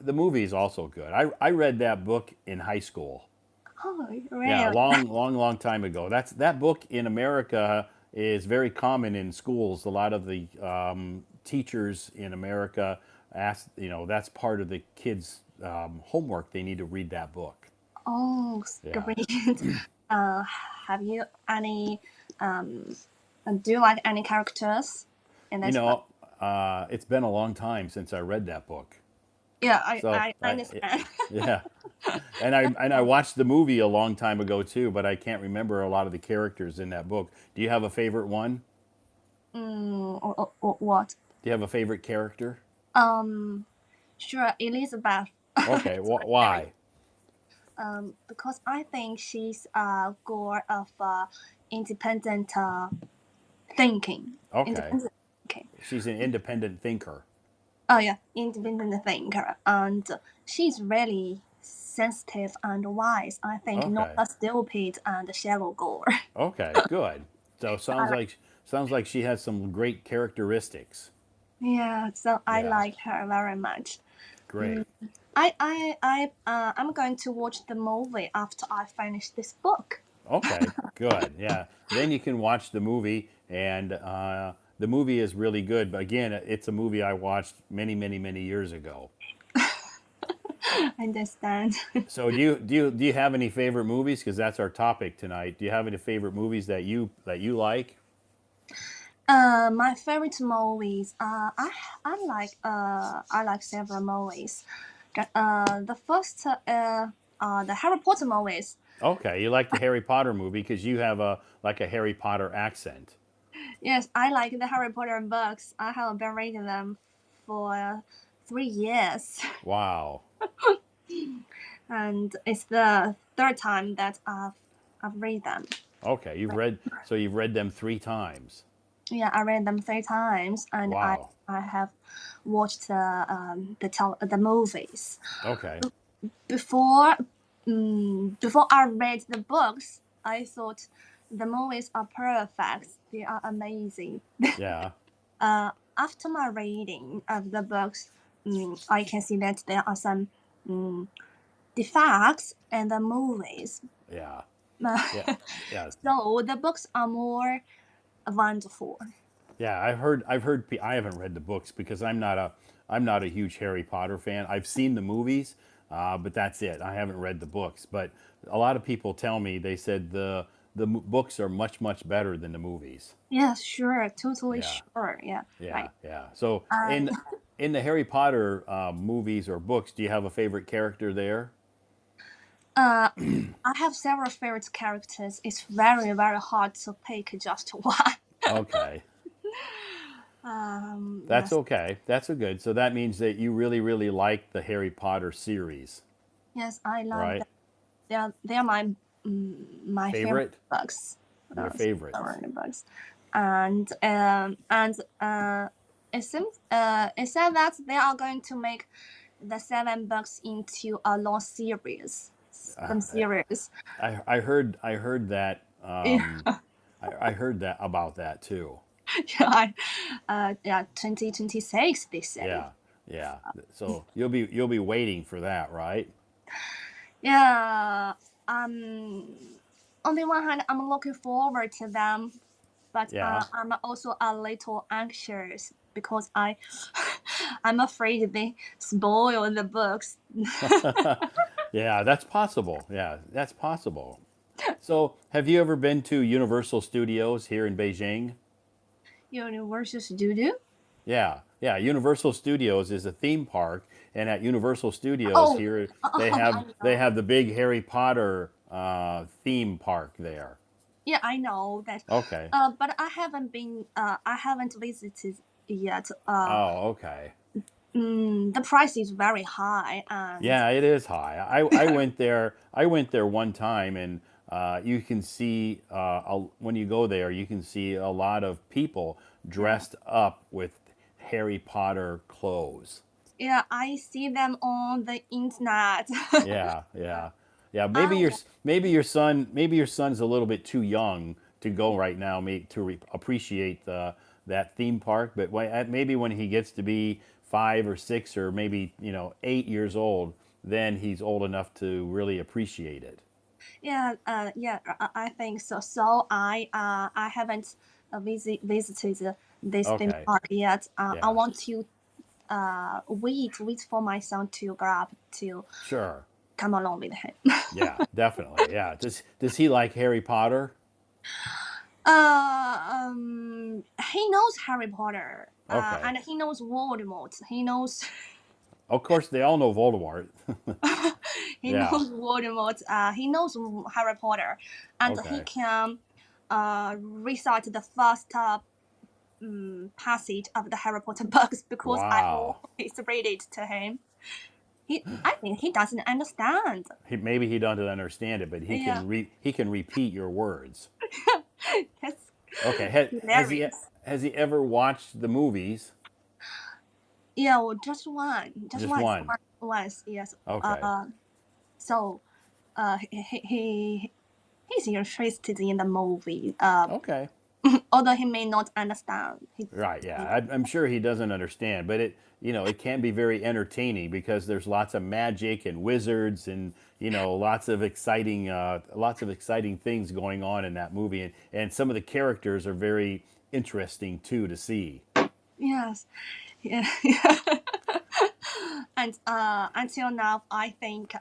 the movie is also good. I read that book in high school. Oh, Yeah, a really? long time ago. That book in America is very common in schools. A lot of the teachers in America ask, that's part of the kids' homework. They need to read that book. Oh, Yeah, great. Uh, have you any um do you like any characters in you this book? know, it's been a long time since I read that book. Yeah, So I understand. yeah, and I watched the movie a long time ago too, but I can't remember a lot of the characters in that book. Do you have a favorite one? What? Do you have a favorite character? Um, sure, Elizabeth. Okay, Sorry, Mary. why? Because I think she's a girl of independent thinking. Okay, Independent. Okay. she's an independent thinker. Oh yeah, independent thinker, and she's really sensitive and wise. I think not Okay, a stupid and shallow girl. okay, good. So I like, sounds like she has some great characteristics. yeah, so I Yeah, like her very much. Mm, great. I'm going to watch the movie after I finish this book. Okay, good. Yeah, then you can watch the movie, and the movie is really good. But again, it's a movie I watched many years ago. I understand. So do you have any favorite movies? Because that's our topic tonight. Do you have any favorite movies that you like? My favorite movies. I like several movies. The first the Harry Potter movies. Okay, you like the Harry Potter movie because you have a Harry Potter accent. Yes, I like the Harry Potter books. I have been reading them for 3 years, Wow. and it's the third time that I've read them. Okay, you've read them 3 times. Yeah, I read them 3 times, and Wow. I have watched the movies Okay. before. Before I read the books, I thought the movies are perfect. They are amazing. Yeah. After my reading of the books, I can see that there are some um, defects in the movies. Yeah. Yeah. Yeah. So the books are more wonderful. Yeah, I haven't read the books because I'm not a huge Harry Potter fan. I've seen the movies, but that's it. I haven't read the books. But a lot of people tell me they said the books are much better than the movies. Yeah, sure, totally Yeah. sure. Yeah, Yeah, right. yeah. So And in the Harry Potter movies or books, do you have a favorite character there? uh, I have several favorite characters. It's very hard to pick just one. Okay, that's Yes, okay. That's a good. So that means that you really like the Harry Potter series, yes, I love them. right? They are my my favorite Favorite? books. Your favorites. Favorite books, and it said that they are going to make the 7 books into a long series. Some series. I heard that. Yeah, I heard that about that too. yeah, 2026. They say. Yeah, yeah. So you'll be waiting for that, right? Yeah. Um. On the one hand, I'm looking forward to them, but Yeah, I'm also a little anxious because I'm afraid they spoil the books. yeah. That's possible. Yeah, that's possible. So have you ever been to Universal Studios here in Beijing? Universal Studio. Yeah, yeah. Universal Studios is a theme park, and at Universal Studios Oh, here they oh, have I they know. have the big Harry Potter theme park there. Yeah, I know that. Okay. But I haven't been. I haven't visited yet. Oh, okay. The price is very high, and Yeah, it is high. I went there. I went there one time, and you can see when you go there, you can see a lot of people yeah, dressed up with Harry Potter clothes. yeah, I see them on the internet. Yeah, yeah, yeah. I Maybe your son's a little bit too young to go right now, to appreciate that theme park. But maybe when he gets to be 5 or 6 or maybe 8 years old, then he's old enough to really appreciate it. I think so. So I haven't visited this theme Okay. park yet. I Yeah. want to wait for my son to grow up to Sure. come along with him. Yeah, definitely. Yeah. Does he like Harry Potter? He knows Harry Potter. Okay. And he knows Voldemort. He knows Of course, they all know Voldemort. he Yeah. knows Voldemort. He knows Harry Potter, and he Okay. can recite the first passage of the Harry Potter books because I Wow. always read it to him. I think he doesn't understand. Maybe he doesn't understand it, but Yeah, he can repeat your words. that's Okay. hilarious. Has he ever watched the movies? Yeah, well, just Just once, one. once. Yes. Okay. So he's interested in the movie. Okay. Although he may not understand. Right. Yeah. I'm sure he doesn't understand, but it can be very entertaining because there's lots of magic and wizards and lots of exciting things going on in that movie, and some of the characters are very interesting too to see. Yes. Yeah. And until now, I think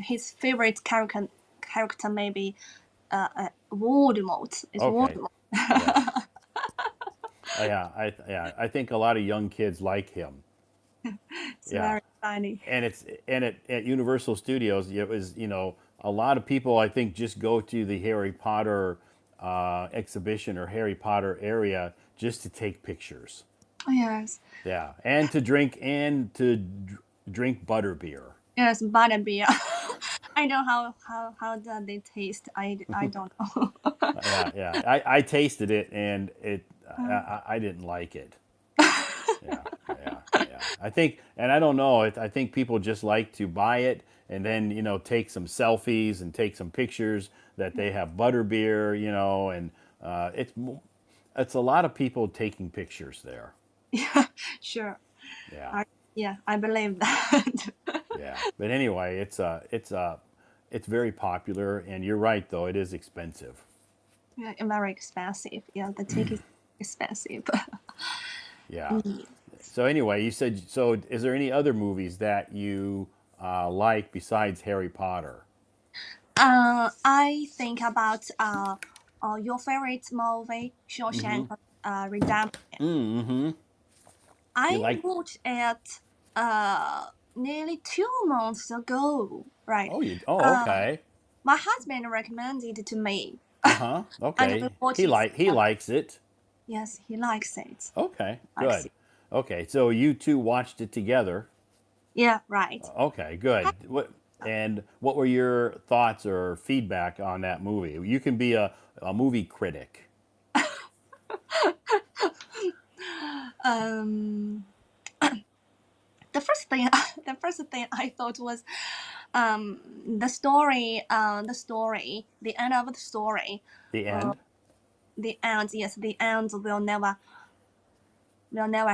his favorite character maybe Voldemort is Okay. Voldemort. Yes. Yeah. I think a lot of young kids like him. It's Yeah. very funny. And at Universal Studios, it was a lot of people I think just go to the Harry Potter exhibition or Harry Potter area just to take pictures. Yes. Yeah, and to drink butterbeer. Yes, butterbeer. I know how does they taste. I don't know. Yeah. I tasted it and I didn't like it. Yeah. And I don't know. I think people just like to buy it and then take some selfies and take some pictures that they have butterbeer, and it's a lot of people taking pictures there. Yeah, sure. Yeah, I, yeah, I believe that. yeah. But anyway, it's very popular, and you're right though. It is expensive. Yeah, very expensive. Yeah, the ticket is expensive. Yeah. Mm. So anyway, you said so. Is there any other movies that you like besides Harry Potter? I think about your favorite movie, Mm-hmm. Shawshank Redemption. Mm-hmm. You I like? watched it nearly 2 months ago, right? Oh, you. Oh, Uh, okay. my husband recommended it to me, Uh huh. and we Okay. watched it He together. likes it. Yes, he likes it. Okay. Likes Good. it. Okay. So you two watched it together. Yeah, right. Okay. Good. What were your thoughts or feedback on that movie? You can be a movie critic. Um, the first thing I thought was, the end of the story, The uh, end. the end. Yes, the end will never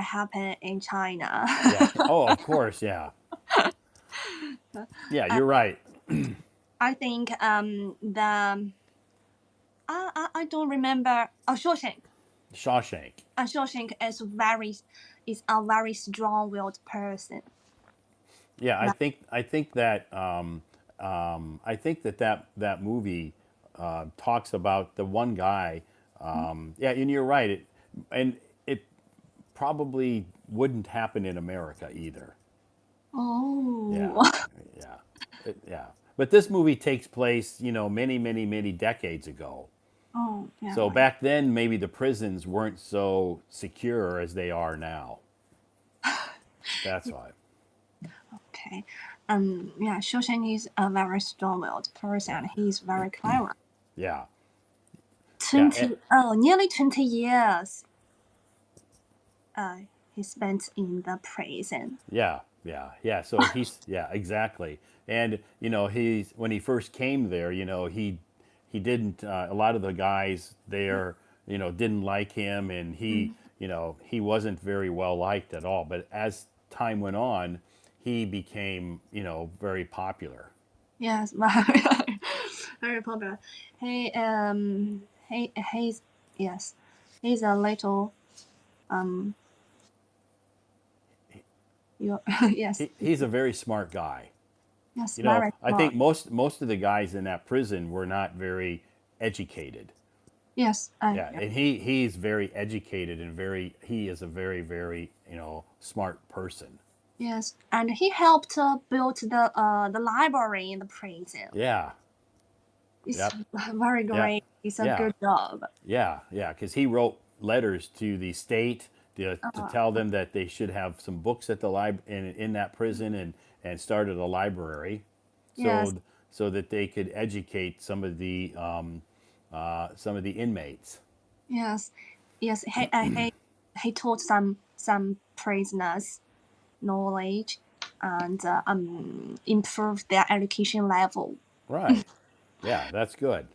happen in China. Yeah. Oh, of course. Yeah. Yeah. uh, You're right. I think I don't remember. Oh, Shawshank. Shawshank. Shawshank is a very strong-willed person. Yeah, Right. I think that movie talks about the one guy. Yeah, and you're right. And it probably wouldn't happen in America either. Yeah, Oh. yeah, yeah. But this movie takes place, many decades ago. Oh, yeah, So right. back then, maybe the prisons weren't so secure as they are now. That's why. Okay. Yeah, Shoshan is a very strong-willed Yeah, person. He's very clever. yeah, yeah. Nearly 20 years uh, he spent in the prison. Yeah. So yeah, exactly. And he's when he first came there, he didn't. A lot of the guys there, didn't like him, and Mm. he wasn't very well liked at all. But as time went on, he became, very popular. Yes, very, very popular. He's yes, he's a little um you yes He's a very smart guy. yes very I think smart. most of the guys in that prison were not very educated. Yes, Yeah, and he's very educated and he is a very very smart person. yes, and he helped build the library in the prison. Yeah. It's Yep. very Yeah. great. It's a Yeah. good job. Yeah. Because he wrote letters to the state to Uh, tell them that they should have some books at the in that prison and started a library, yes, so so that they could educate some of the inmates. yes, yes. He taught some prisoners knowledge and improved their education level. Right. Yeah, that's good.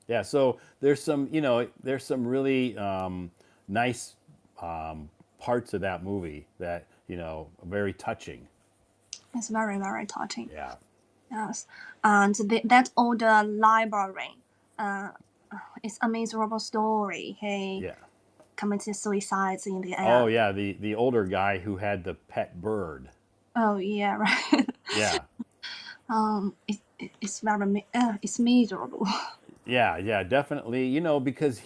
Yeah, so there's some really nice parts of that movie that very touching. It's very very touching. Yeah. Yes, and that older library, uh, it's a miserable story. He Yeah. committed suicide in the Oh end. yeah, the older guy who had the pet bird. Oh yeah, right. Yeah. It's very it's miserable. Yeah, definitely. Because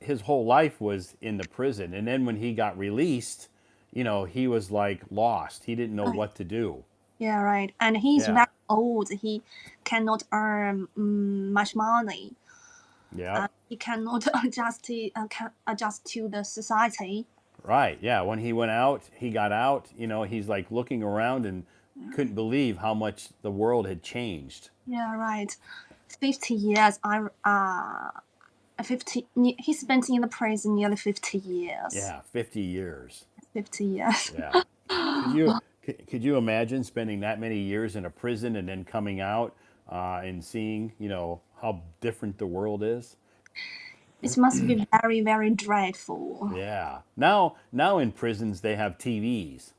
his whole life was in the prison, and then when he got released, he was like lost. He didn't know what to do. Yeah, right. And he's Yeah. very old. He cannot earn much money. Yep. He cannot adjust to the society. Right. Yeah. When he got out, he's like looking around and couldn't believe how much the world had changed. Yeah, right. 50 years. 50. He spent in the prison nearly 50 years. Yeah, 50 years. 50 years. Yeah. Could you could you imagine spending that many years in a prison and then coming out and seeing, how different the world is? It must be very, very dreadful. Yeah. Now in prisons they have TVs.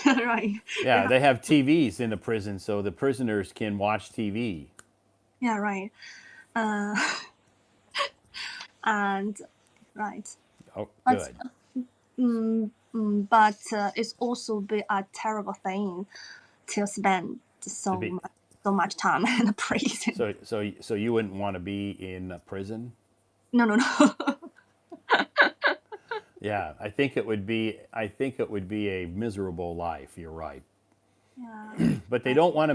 Right. Yeah, they have TVs in the prison so the prisoners can watch TV. Yeah, right. Uh, and right. Oh, But good. it's also be a terrible thing to spend To be so much time in a prison. so you wouldn't want to be in a prison? No, no, no. Yeah, I think it would be a miserable life. You're right. Yeah, But they don't want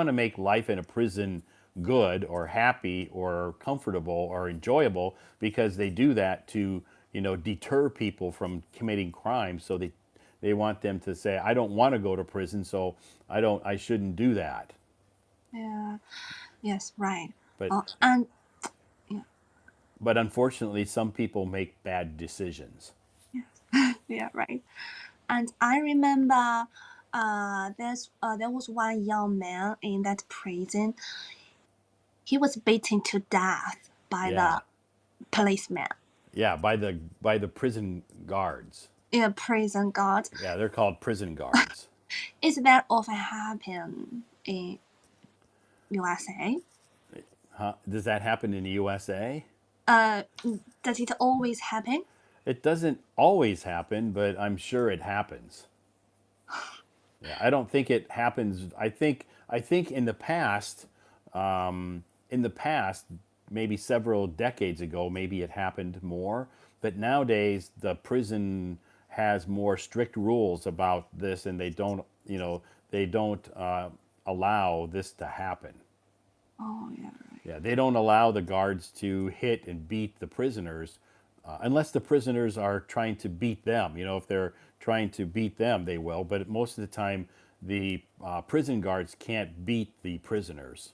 to make life in a prison good or happy or comfortable or enjoyable because they do that to, deter people from committing crimes. So they want them to say, I don't want to go to prison, so I shouldn't do that. yeah, yes, right. But And yeah, but unfortunately some people make bad decisions. yeah, right. And I remember, there was one young man in that prison. He was beaten to death by Yeah. the policeman. Yeah, by the prison guards. Yeah, prison guard. Yeah, they're called prison guards. Is that often happen in USA? Huh? Does that happen in the USA? Uh, does it always happen? It doesn't always happen, but I'm sure it happens. Yeah, I don't think it happens. I think in the past, maybe several decades ago, maybe it happened more. But nowadays, the prison has more strict rules about this, and they don't allow this to happen. Oh yeah, Yeah, they don't allow the guards to hit and beat the prisoners unless the prisoners are trying to beat them. If they're trying to beat them, they will. But most of the time, the prison guards can't beat the prisoners.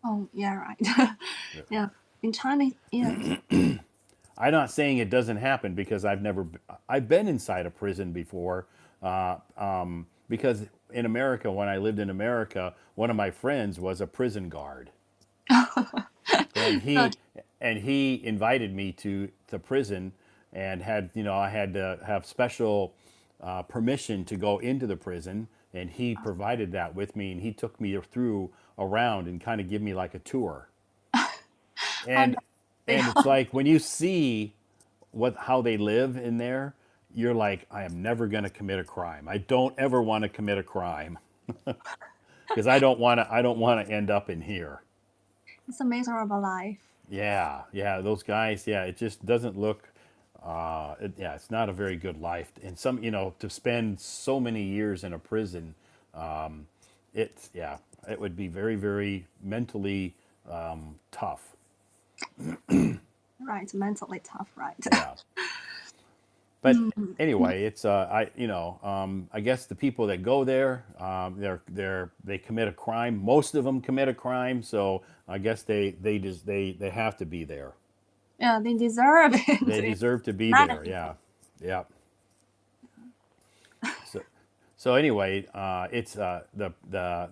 oh yeah, right. Yeah, in China, yes. I'm not saying it doesn't happen because I've been inside a prison before. Because in America, when I lived in America, one of my friends was a prison guard, and So, he invited me to prison and had I had to have special permission to go into the prison, and he provided that with me, and he took me through around and kind of give me like a tour, How and does they and it's like when you see how they live in there, you're like, I am never going to commit a crime. I don't ever want to commit a crime because I don't want to end up in here. It's a miserable life. Yeah, yeah, those guys. Yeah, it just doesn't look. Yeah, it's not a very good life, and to spend so many years in a prison, it's yeah, it would be very, very mentally tough. Right, mentally tough, right? Yeah, but Mm, anyway, it's I guess the people that go there, they commit a crime. Most of them commit a crime, so I guess they have to be there. yeah, they deserve They it. deserve to be Not there. Yeah, yeah. So, so anyway, it's the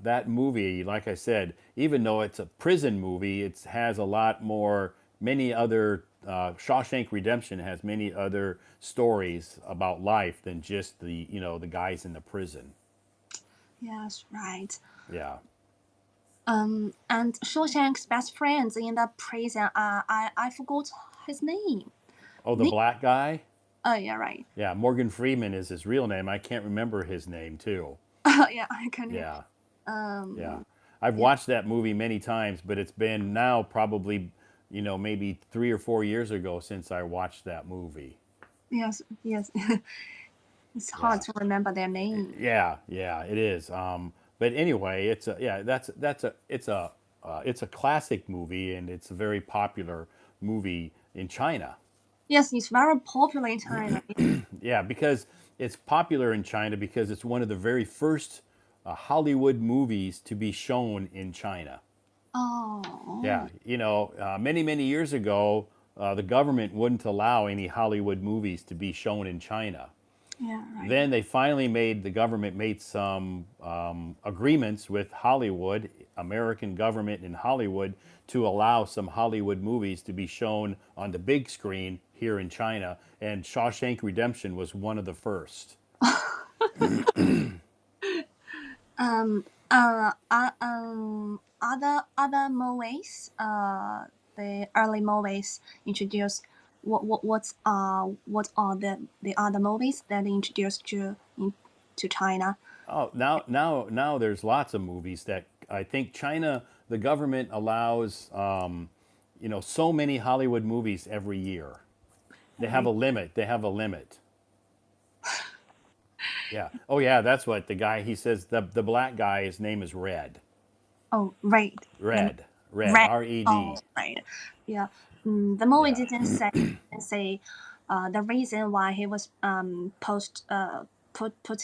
that movie. Like I said, even though it's a prison movie, it has a lot more. Many other Shawshank Redemption has many other stories about life than just the guys in the prison. yes, right. Yeah. And Shawshank's best friends in the prison. I forgot his name. Oh, the Nick. black guy. Oh yeah, right. Yeah, Morgan Freeman is his real name. I can't remember his name too. Yeah, I can. Yeah. Yeah, Um, I've yeah, watched that movie many times, but it's been now probably, maybe 3 or 4 years ago since I watched that movie. yes, yes. It's hard Yeah, to remember their name. yeah, yeah, it is. But anyway, it's a classic movie, and it's a very popular movie in China. Yes, it's very popular in China. Yeah, because it's popular in China because it's one of the very first Hollywood movies to be shown in China. Oh, Yeah, many, many years ago, the government wouldn't allow any Hollywood movies to be shown in China. yeah, right. Then the government made some agreements with Hollywood, American government in Hollywood, to allow some Hollywood movies to be shown on the big screen here in China. And Shawshank Redemption was one of the first. Um, other movies, the early movies introduced. What are the other movies that introduced to China? Oh, now there's lots of movies that I think China, the government allows, so many Hollywood movies every year. They have Right. a limit. They have a limit. Yeah. Oh, yeah. That's what the guy. He says the black guy. His name is Red. Oh, right. The Red. Red. red. Red. Oh, right. Yeah. The movie Yeah. didn't say the reason why he was put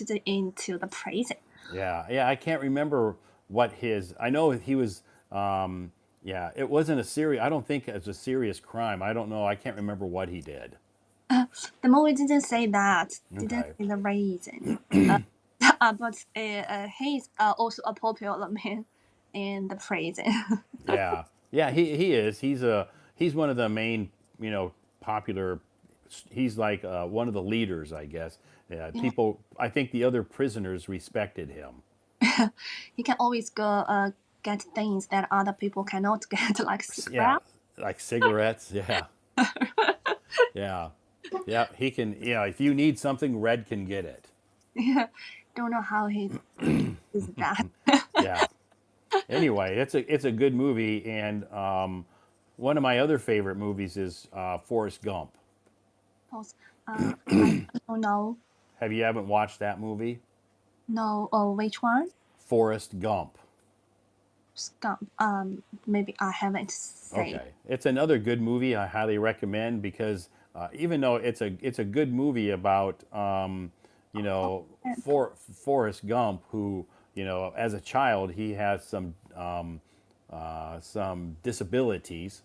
it into the prison. Yeah. Yeah. I can't remember what his. I know he was. Yeah. It wasn't a serious. I don't think it's a serious crime. I don't know. I can't remember what he did. The movie didn't say that. Didn't Okay. say the reason. But he's also a popular man in the prison. Yeah, yeah, he is. He's one of the main, popular. He's like one of the leaders, I guess. Yeah, Yeah. people. I think the other prisoners respected him. He can always go get things that other people cannot get, like Yeah, cigarette. like cigarettes. Yeah, yeah, yeah. He can. Yeah, if you need something, Red can get it. Yeah. Don't know how he is that. Yeah. Anyway, it's a good movie, and one of my other favorite movies is Forrest Gump. Pause. I don't know. Have you haven't watched that movie? No. Oh, which one? Forrest Gump. Scum. Maybe I haven't say. Okay, it's another good movie. I highly recommend because even though it's a good movie about Forrest Gump, who as a child he has some disabilities.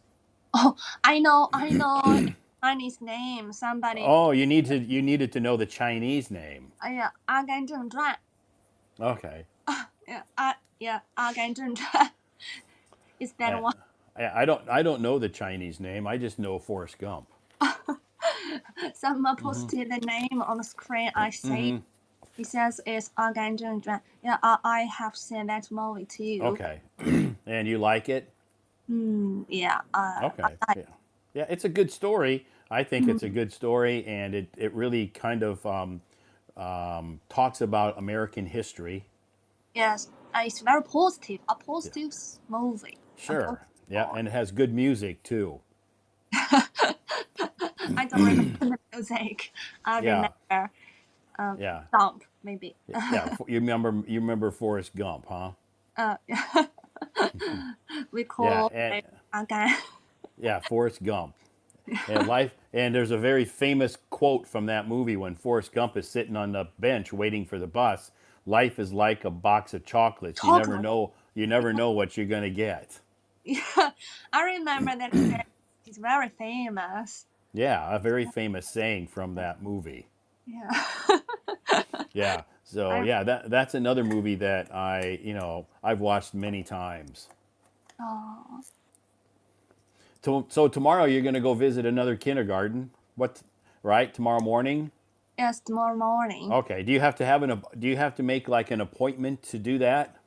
Oh, I know. I know. Chinese name. Somebody. Oh, you needed to know the Chinese name. 哎呀，《阿甘正传》Okay, yeah, 阿甘正传 is that I, one? I don't know the Chinese name. I just know Forrest Gump. Someone Hmm. posted the name on the screen. I say Hmm. he says it's Archangel Dra. Yeah, I have seen that movie too. Okay. And you like it? Yeah. Okay. Yeah. Yeah, it's a good story. I think it's a Mm, good story, and it really kind of talks about American history. yes, it's very positive. A Yeah. positive movie. A positive Sure. Yeah, story. and it has good music too. I don't remember the music. I Yeah. remember Yeah. Dump maybe. Yeah. You remember Forrest Gump, huh? uh, we Yeah. call And it again. yeah, Forrest Gump. And there's a very famous quote from that movie when Forrest Gump is sitting on the bench waiting for the bus. Life is like a box of chocolates. Chocolate. You never know what you're gonna get. Yeah, I remember that it's very famous. Yeah, a very famous saying from that movie. Yeah. Yeah. So I yeah, that's another movie that I've watched many times. oh So tomorrow you're gonna go visit another kindergarten. What? Right? Tomorrow morning? yes, tomorrow morning. Okay. Do you have to make like an appointment to do that?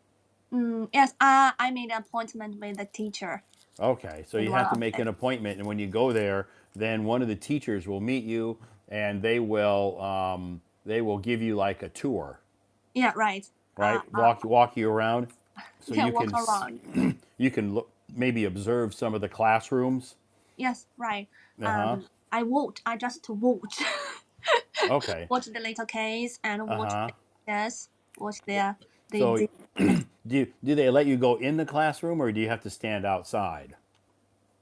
Yes, I made an appointment with the teacher Okay, so with you one have to of make them. an appointment, and when you go there, then one of the teachers will meet you, and they will give you like a tour, Yeah, right. right? Walk you around, so Yeah, walk around. you can look, maybe observe some of the classrooms. Yes, right. Uh huh. I watch. I just watch, Okay. watch the little kids and Uh watch huh. the yes, watch their So the act- do they let you go in the classroom, or do you have to stand outside?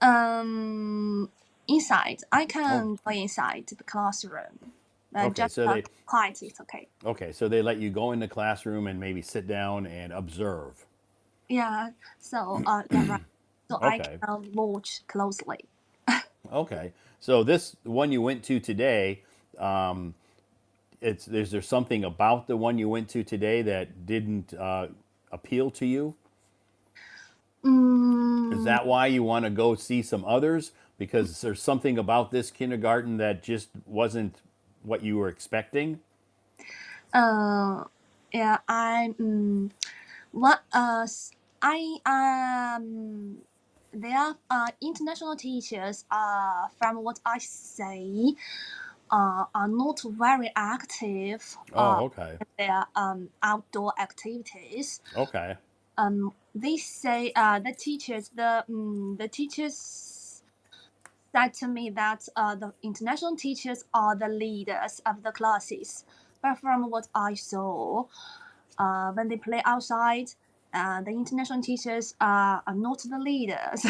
um inside. I Oh, can go inside the classroom. okay. Just quiet. It's okay. So they let you go in the classroom and maybe sit down and observe. Yeah. So yeah, right. So I Okay. can watch closely. Okay. So this one you went to today, is there something about the one you went to today that didn't appeal to you? Is Mm, that why you want to go see some others? Because there's something about this kindergarten that just wasn't what you were expecting? uh, yeah. What I There are international teachers. From what I say, are not very active. Oh, okay. In their outdoor activities. Okay. They say the teachers said to me that the international teachers are the leaders of the classes. But from what I saw, when they play outside, the international teachers are not the leaders.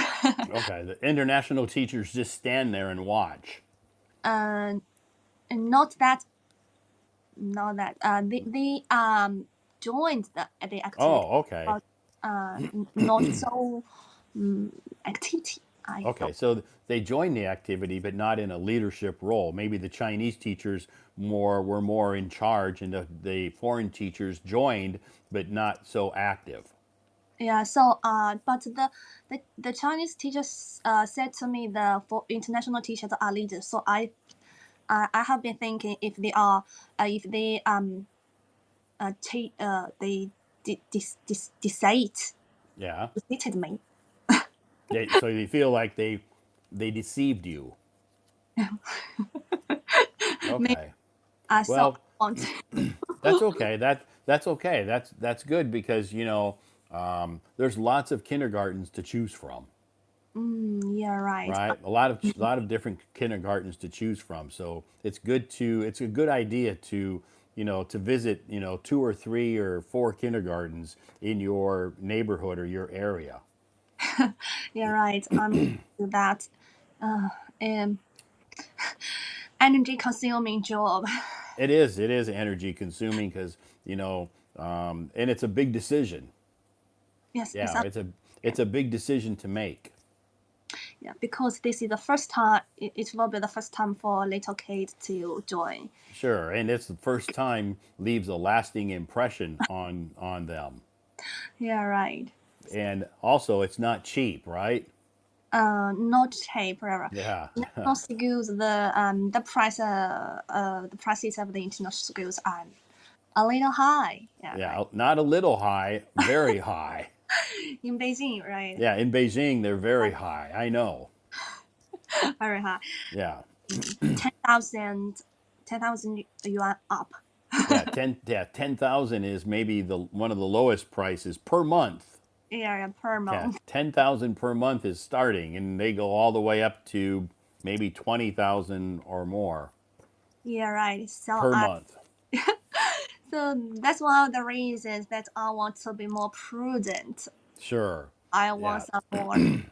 Okay. The international teachers just stand there and watch. And not that, not that. They joined the activity, Oh, okay. but not so activity. I Okay, thought. so they joined the activity, but not in a leadership role. Maybe the Chinese teachers were more in charge, and the foreign teachers joined, but not so active. Yeah, so but the Chinese teachers said to me the for international teachers are leaders. So I have been thinking if they they decide Yeah. defeated me. So you feel like they deceived you. Maybe Okay. so Well, I want. that's okay. That's okay. That's good because there's lots of kindergartens to choose from. Yeah, right. Right, a lot of different kindergartens to choose from, so it's a good idea to to visit two or three or four kindergartens in your neighborhood or your area. Yeah, right. Do that. Uh, um, energy consuming job. It is energy consuming because and it's a big decision. Yes, Yeah, yeah, it's a big decision to make. yeah. Because this is the first time. It will be the first time for little kids to join. Sure, and it's the first time leaves a lasting impression on them. Yeah, right. And also it's not cheap, right? not cheap. Yeah. International schools, the prices of the international schools are a little high. Yeah, right. Yeah, not a little high, very high. In Beijing, right? Yeah, in Beijing they're very high. I know. Very high. Yeah. 10,000, 10,000 yuan up. Yeah, 10,000 is maybe the one of the lowest prices per month. Yeah, per Yeah, month. 10,000 per month is starting and they go all the way up to maybe 20,000 or more Yeah, right. per month. So that's one of the reasons that I want to be more prudent. Sure. I want Yeah. some more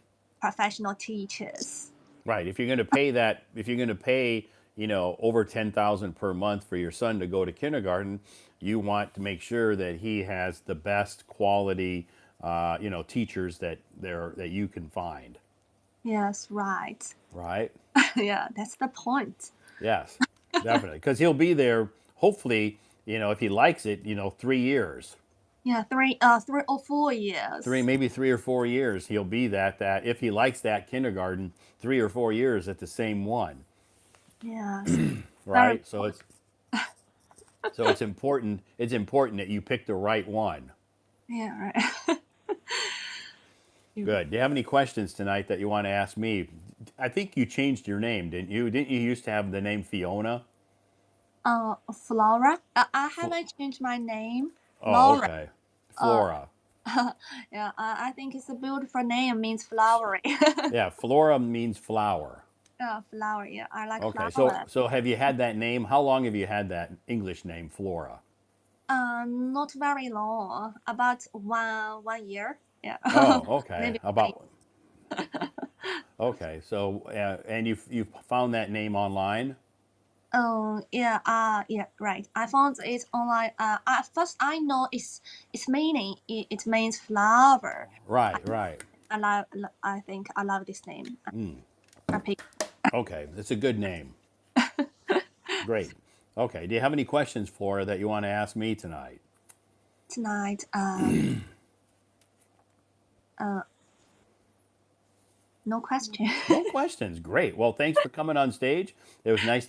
professional teachers. Right. If you're going to pay that, if you're going to pay, over 10,000 per month for your son to go to kindergarten, you want to make sure that he has the best quality, teachers that you can find. Yes, right. Right. Yeah, that's the point. Yes, definitely. Because he'll be there, hopefully, if he likes it, 3 years. Yeah, 3 or 4 years. Maybe 3 or 4 years, he'll be that if he likes that kindergarten, 3 or 4 years at the same one. Yes, very. Right. So it's important. It's important that you pick the right one. Yeah, right. Good. Do you have any questions tonight that you want to ask me? I think you changed your name, didn't you? Didn't you used to have the name Fiona? Flora. I Fl- haven't changed my name. oh, Flora. okay. Uh, Flora. yeah. I think it's a beautiful name. Means flowery. Yeah, Flora means flower. Flower. Yeah, I like Okay. So flower. so have you had that name? How long have you had that English name, Flora? Not very long. About 1 year. Yeah. Oh, okay. Maybe. About okay. So and you found that name online? Oh yeah, yeah, right. I found it online. At first I know its meaning. It means flower. I, Right, right. I think I love this name. I pick Okay, that's a good name. Great. Okay. Do you have any questions, Flora, that you want to ask me tonight? tonight. Uh, no question. No questions. Great. Well, thanks for coming on stage. It was nice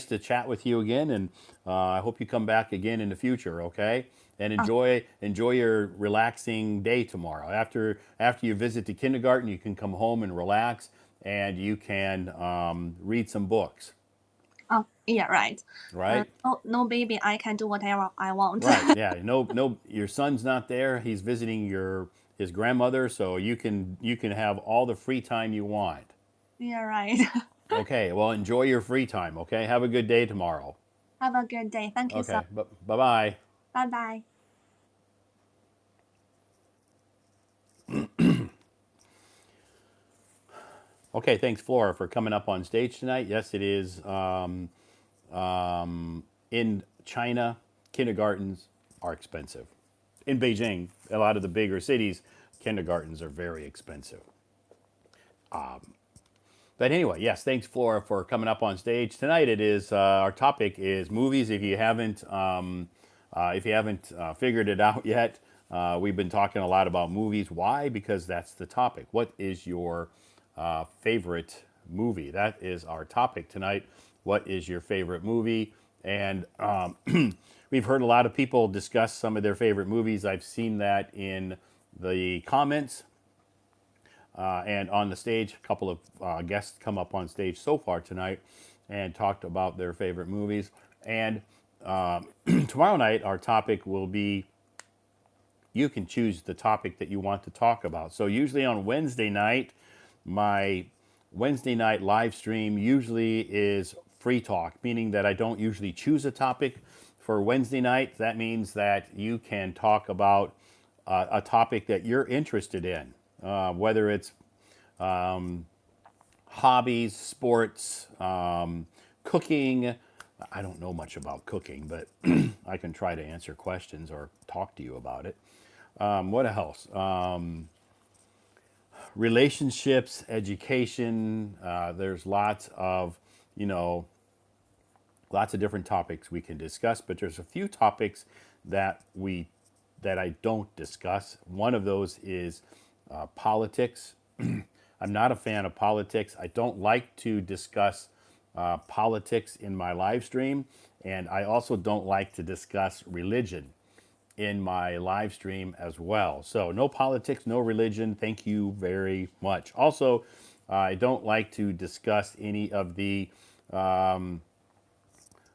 to chat with you again, and I hope you come back again in the future. Okay. And Oh, enjoy your relaxing day tomorrow. After you visit the kindergarten, you can come home and relax, and you can read some books. oh, yeah, right. Right. No, no, baby. I can do whatever I want. Right. Yeah. No. No. Your son's not there. He's visiting his grandmother, so you can have all the free time you want. Yeah, right. Okay. Well, enjoy your free time. Okay. Have a good day tomorrow. Have a good day. Thank you so. Okay. Bye bye. Bye bye. Okay. Thanks, Flora, for coming up on stage tonight. Yes, it is. In China, kindergartens are expensive. In Beijing, a lot of the bigger cities, kindergartens are very expensive. But anyway, yes, thanks, Flora, for coming up on stage tonight. It is our topic is movies. If you haven't figured it out yet, we've been talking a lot about movies. Why? Because that's the topic. What is your favorite movie? That is our topic tonight. What is your favorite movie? And we've heard a lot of people discuss some of their favorite movies. I've seen that in the comments and on the stage. A couple of guests come up on stage so far tonight and talked about their favorite movies. And tomorrow night, our topic will be you can choose the topic that you want to talk about. So, usually on Wednesday night, my Wednesday night live stream usually is free talk, meaning that I don't usually choose a topic for Wednesday night. That means that you can talk about a topic that you're interested in, whether it's hobbies, sports, cooking. I don't know much about cooking, but I can try to answer questions or talk to you about it. What else? Relationships, education. There's you know, lots of different topics we can discuss, but there's a few topics that I don't discuss. One of those is politics. I'm not a fan of politics. I don't like to discuss politics in my live stream, and I also don't like to discuss religion in my live stream as well. So, no politics, no religion. Thank you very much. Also, I don't like to discuss any of the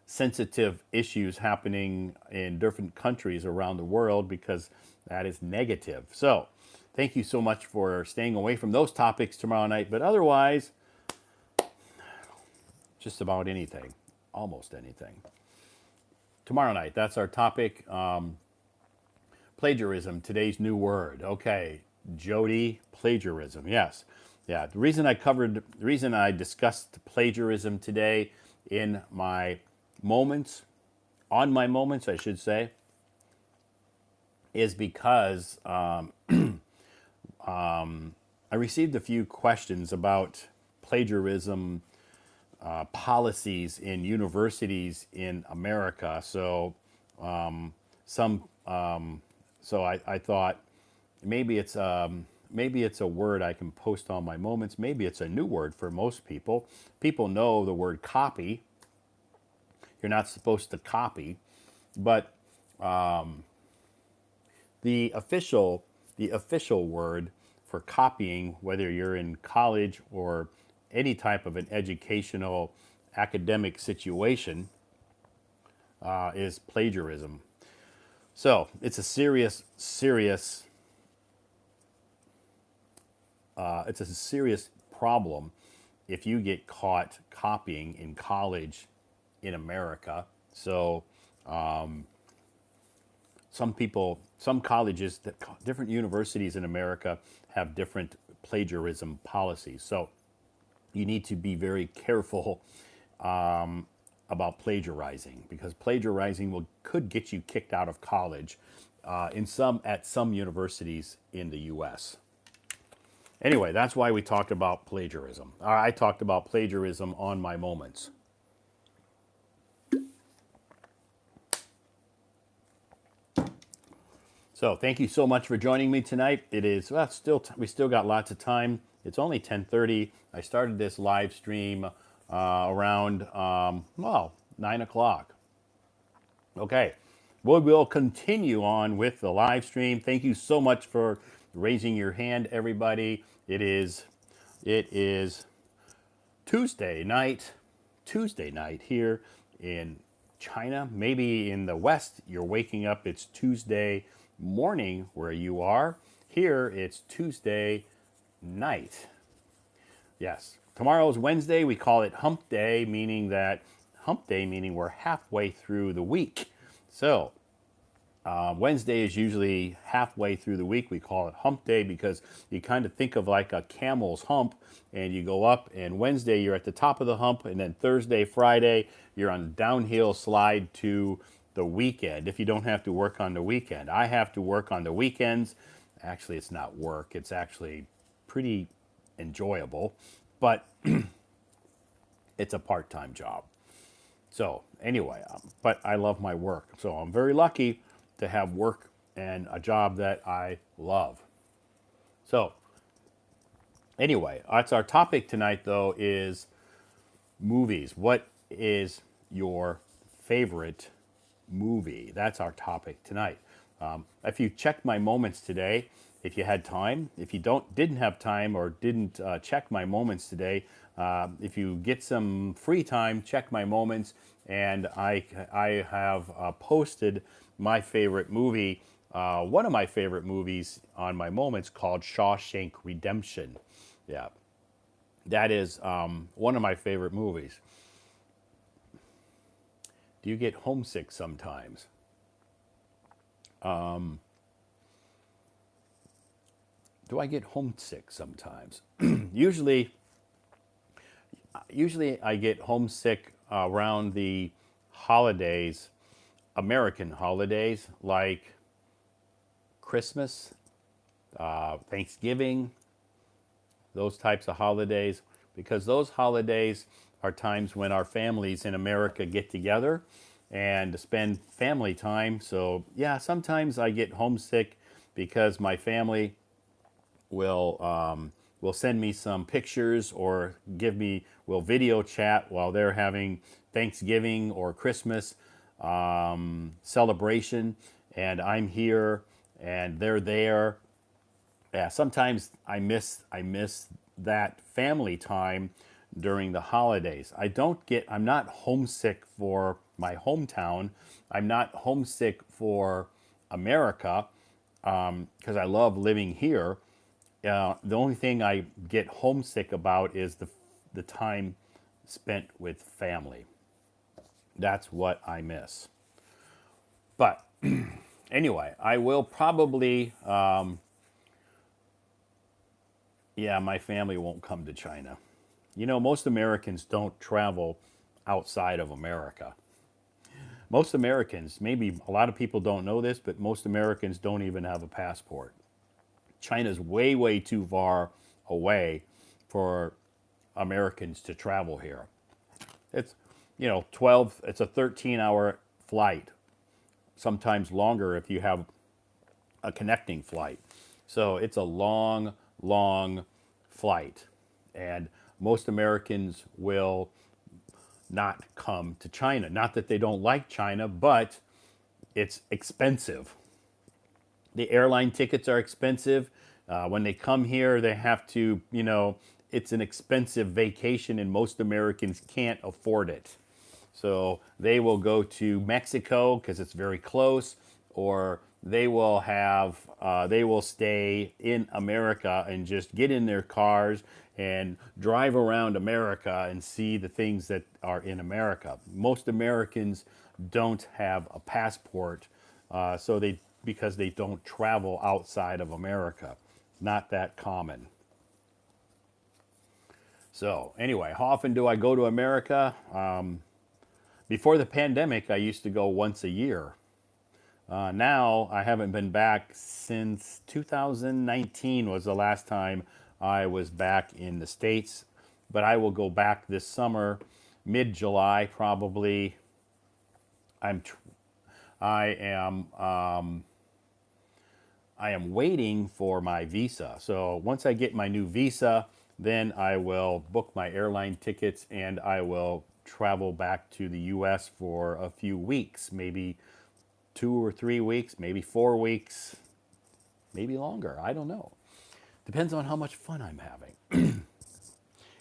sensitive issues happening in different countries around the world because that is negative. So, thank you so much for staying away from those topics tomorrow night. But otherwise, just about anything, almost anything. Tomorrow night, that's our topic. Plagiarism, today's new word. Okay, Jody, plagiarism. Yes. Yeah, the reason I discussed plagiarism today in my moments, on my moments, I should say, is because I received a few questions about plagiarism policies in universities in America. So some, so I thought maybe it's a word I can post on my moments. Maybe it's a new word for most people. People know the word copy. You're not supposed to copy, but the official the official word for copying, whether you're in college or any type of an educational academic situation, is plagiarism. So it's a it's a serious problem if you get caught copying in college in America. So some colleges, different universities in America have different plagiarism policies. So you need to be very careful about plagiarizing because plagiarizing could get you kicked out of college at some universities in the U.S. Anyway, that's why we talked about plagiarism. I talked about plagiarism on my moments. So thank you so much for joining me tonight. It is we still got lots of time. It's only 10:30. I started this live stream around 9 o'clock. Okay, we will continue on with the live stream. Thank you so much for raising your hand, everybody. It is Tuesday night. Tuesday night here in China. Maybe in the West, you're waking up. It's Tuesday morning where you are. Here, it's Tuesday night. Yes. Tomorrow is Wednesday. We call it Hump Day, meaning we're halfway through the week. So, Wednesday is usually halfway through the week. We call it Hump Day because you kind of think of like a camel's hump and you go up, and Wednesday you're at the top of the hump, and then Thursday, Friday, you're on downhill slide to the weekend if you don't have to work on the weekend. I have to work on the weekends. Actually, it's not work. It's actually pretty enjoyable, but it's a part-time job. So anyway, but I love my work. So I'm very lucky to have work and a job that I love. So anyway, that's our topic tonight though, is movies. What is your favorite movie? That's our topic tonight. If you checked my moments today, if you had time, if you didn't have time or didn't check my moments today, if you get some free time, check my moments, and I have posted my favorite movie, one of my favorite movies on my moments called Shawshank Redemption. Yeah, that is one of my favorite movies. Do you get homesick sometimes? Do I get homesick sometimes? Usually I get homesick around the holidays, American holidays like Christmas, Thanksgiving, those types of holidays, because those holidays are times when our families in America get together and spend family time. So yeah, sometimes I get homesick because my family will will send me some pictures or will video chat while they're having Thanksgiving or Christmas celebration, and I'm here and they're there. Yeah, sometimes I miss that family time during the holidays. I'm not homesick for my hometown. I'm not homesick for America because I love living here. The only thing I get homesick about is the time spent with family. That's what I miss. But anyway, I will probably, yeah, my family won't come to China. You know, most Americans don't travel outside of America. Most Americans, maybe a lot of people don't know this, but most Americans don't even have a passport. China's way, way too far away for Americans to travel here. It's, 12, it's a 13-hour flight, sometimes longer if you have a connecting flight. So it's a long, long flight. And most Americans will not come to China. Not that they don't like China, but it's expensive. The airline tickets are expensive. When they come here, they have to, it's an expensive vacation, and most Americans can't afford it. So they will go to Mexico because it's very close, or they will stay in America and just get in their cars and drive around America and see the things that are in America. Most Americans don't have a passport, because they don't travel outside of America. Not that common. So anyway, how often do I go to America? Before the pandemic, I used to go once a year. Now I haven't been back since 2019 was the last time I was back in the States, but I will go back this summer, mid-July probably. I'm tr- I am waiting for my visa. So once I get my new visa, then I will book my airline tickets and I will travel back to the US for a few weeks, maybe 2 or 3 weeks, maybe 4 weeks, maybe longer. I don't know. Depends on how much fun I'm having.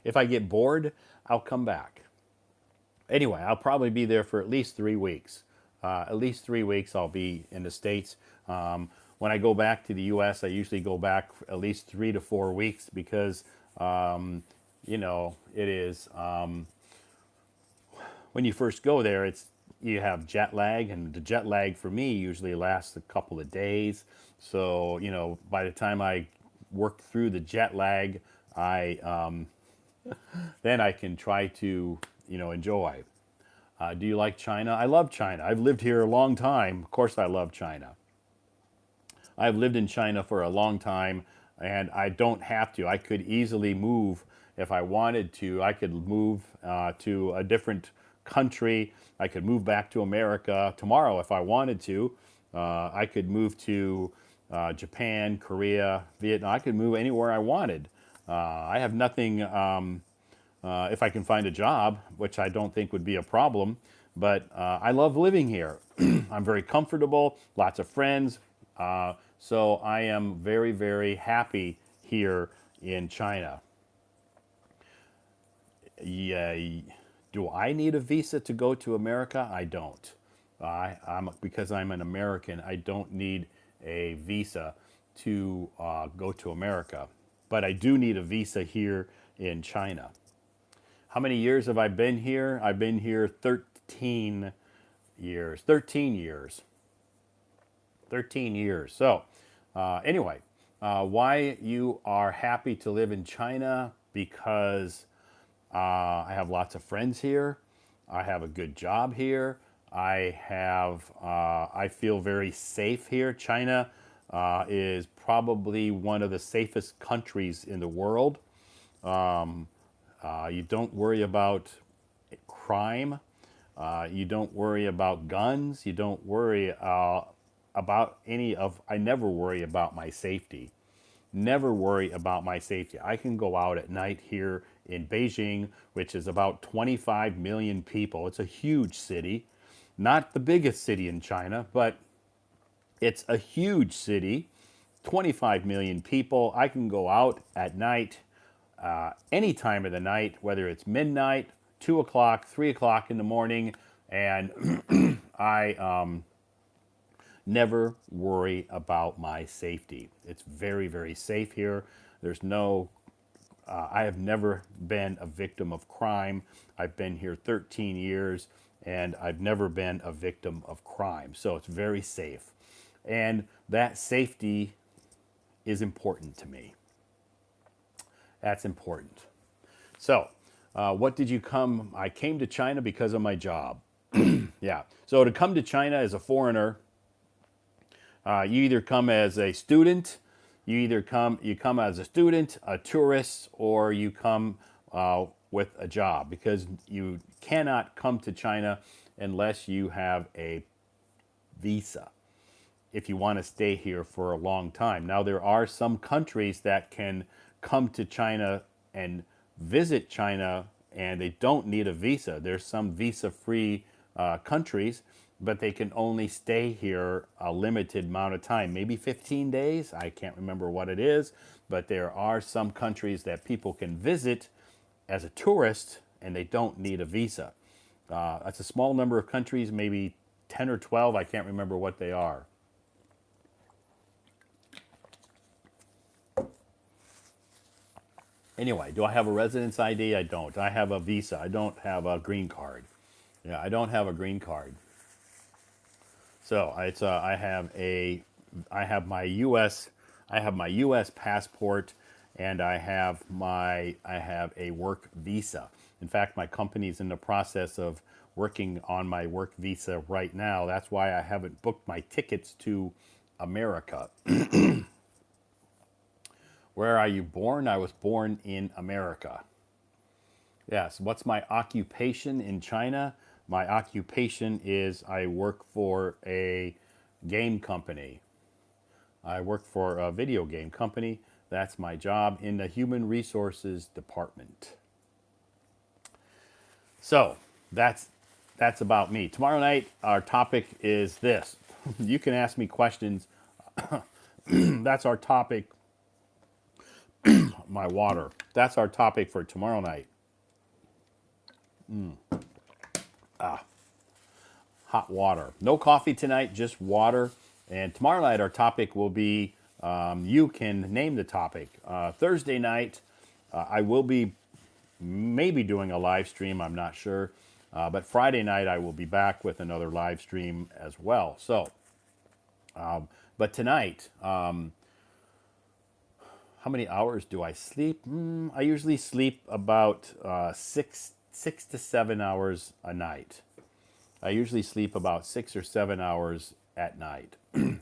If I get bored, I'll come back. Anyway, I'll probably be there for at least 3 weeks. At least 3 weeks I'll be in the States. When I go back to the US, I usually go back at least 3 to 4 weeks because, it is, when you first go there, you have jet lag, and the jet lag for me usually lasts a couple of days. So, by the time I work through the jet lag, then I can try to, enjoy. Do you like China? I love China. I've lived here a long time. Of course, I love China. I've lived in China for a long time, and I don't have to. I could easily move if I wanted to. I could move to a different country. I could move back to America tomorrow if I wanted to. I could move to Japan, Korea, Vietnam. I could move anywhere I wanted. I have nothing, if I can find a job, which I don't think would be a problem, but I love living here. I'm very comfortable, lots of friends. So I am very, very happy here in China. Yeah, do I need a visa to go to America? I don't. Because I'm an American, I don't need a visa to go to America. But I do need a visa here in China. How many years have I been here? I've been here 13 years. 13 years. 13 years. So, anyway, why you are happy to live in China? Because I have lots of friends here. I have a good job here. I feel very safe here. China is probably one of the safest countries in the world. You don't worry about crime. You don't worry about guns. You don't worry about I never worry about my safety. never worry about my safety. I can go out at night here in Beijing, which is about 25 million people. It's a huge city, not the biggest city in China, but it's a huge city, 25 million people. I can go out at night, any time of the night, whether it's midnight, 2 o'clock, 3 o'clock in the morning, and I never worry about my safety. It's very, very safe here. There's no, I have never been a victim of crime. I've been here 13 years and I've never been a victim of crime. So it's very safe. And that safety is important to me. That's important. So, what did you come? I came to China because of my job. Yeah. So to come to China as a foreigner, you either come as a student, you come as a student, a tourist, or you come with a job, because you cannot come to China unless you have a visa if you want to stay here for a long time. Now, there are some countries that can come to China and visit China and they don't need a visa. There's some visa-free countries, but they can only stay here a limited amount of time, maybe 15 days. I can't remember what it is, but there are some countries that people can visit as a tourist and they don't need a visa. That's a small number of countries, maybe 10 or 12. I can't remember what they are. Anyway, do I have a residence ID? I don't. I have a visa. I don't have a green card. Yeah, I don't have a green card. So I have my U.S. passport, and I have a work visa. In fact, my company's in the process of working on my work visa right now. That's why I haven't booked my tickets to America. Where are you born? I was born in America. Yes. What's my occupation in China? My occupation is I work for a game company. I work for a video game company. That's my job in the human resources department. So that's about me. Tomorrow night, our topic is this. You can ask me questions. That's our topic. My water. That's our topic for tomorrow night. Hot water. No coffee tonight, just water. And tomorrow night, our topic will be, you can name the topic. Thursday night, I will be maybe doing a live stream, I'm not sure. But Friday night, I will be back with another live stream as well. So, but tonight, how many hours do I sleep? I usually sleep about 6 to 7 hours a night. I usually sleep about 6 or 7 hours at night. Do